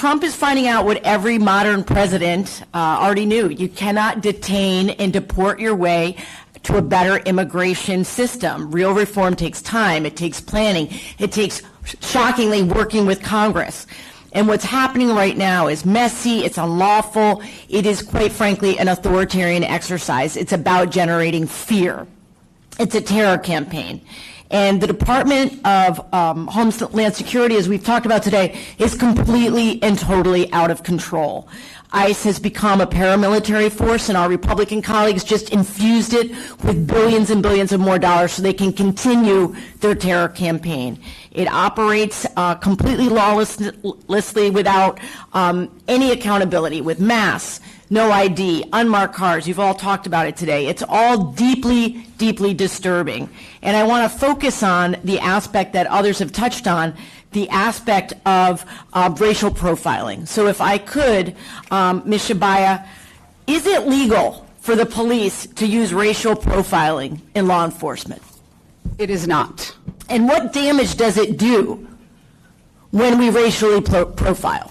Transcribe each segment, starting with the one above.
Trump is finding out what every modern president already knew. You cannot detain and deport your way to a better immigration system. Real reform takes time. It takes planning. It takes, shockingly, working with Congress. And what's happening right now is messy, it's unlawful, it is, quite frankly, an authoritarian exercise. It's about generating fear. It's a terror campaign. And the Department of Homeland Security, as we've talked about today, is completely and totally out of control. ICE has become a paramilitary force, and our Republican colleagues just infused it with billions and billions of more dollars so they can continue their terror campaign. It operates completely lawlessly without any accountability, with masks, no ID, unmarked cars. You've all talked about it today. It's all deeply, deeply disturbing. And I want to focus on the aspect that others have touched on, the aspect of racial profiling. So if I could, Ms. Shabaya, is it legal for the police to use racial profiling in law enforcement? It is not. And what damage does it do when we racially profile?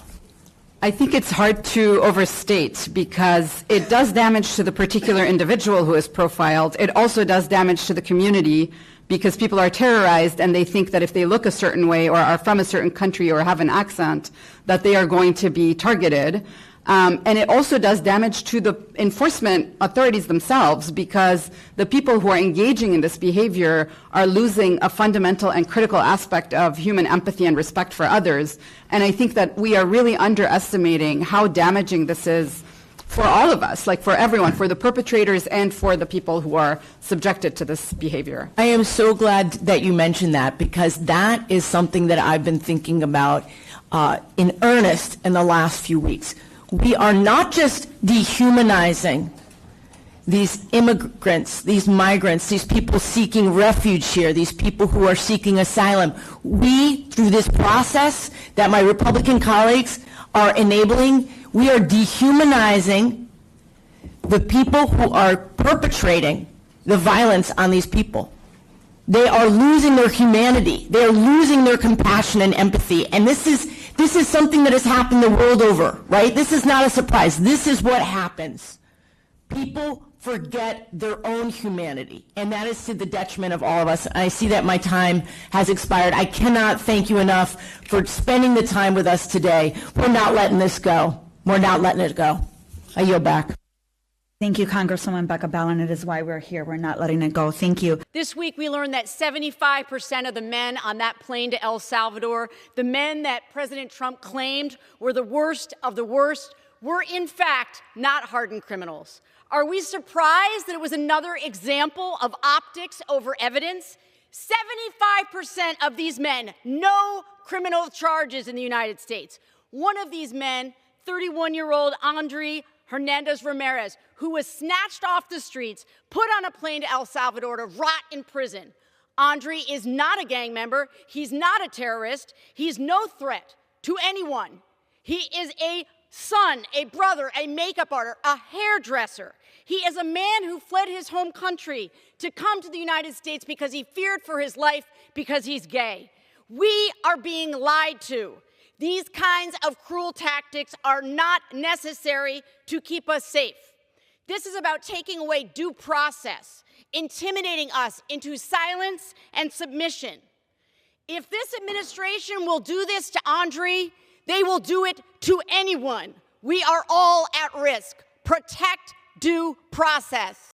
I think it's hard to overstate because it does damage to the particular individual who is profiled. It also does damage to the community because people are terrorized and they think that if they look a certain way or are from a certain country or have an accent, that they are going to be targeted. And it also does damage to the enforcement authorities themselves because the people who are engaging in this behavior are losing a fundamental and critical aspect of human empathy and respect for others. And I think that we are really underestimating how damaging this is for all of us, like for everyone, for the perpetrators and for the people who are subjected to this behavior. I am so glad that you mentioned that because that is something that I've been thinking about in earnest in the last few weeks. We are not just dehumanizing these immigrants, these migrants, these people seeking refuge here, these people who are seeking asylum. We, through this process that my Republican colleagues are enabling, we are dehumanizing the people who are perpetrating the violence on these people. They are losing their humanity. They are losing their compassion and empathy. And this is something that has happened the world over, right? This is not a surprise. This is what happens. People forget their own humanity, and that is to the detriment of all of us. I see that my time has expired. I cannot thank you enough for spending the time with us today. We're not letting this go. We're not letting it go. I yield back. Thank you, Congresswoman Becca Balint. It is why we're here. We're not letting it go. Thank you. This week, we learned that 75% of the men on that plane to El Salvador, the men that President Trump claimed were the worst of the worst, were in fact not hardened criminals. Are we surprised that it was another example of optics over evidence? 75% of these men, no criminal charges in the United States. One of these men, 31-year-old Andre Hernandez Ramirez, who was snatched off the streets, put on a plane to El Salvador to rot in prison. Andre is not a gang member. He's not a terrorist. He's no threat to anyone. He is a son, a brother, a makeup artist, a hairdresser. He is a man who fled his home country to come to the United States because he feared for his life because he's gay. We are being lied to. These kinds of cruel tactics are not necessary to keep us safe. This is about taking away due process, intimidating us into silence and submission. If this administration will do this to Andre, they will do it to anyone. We are all at risk. Protect due process.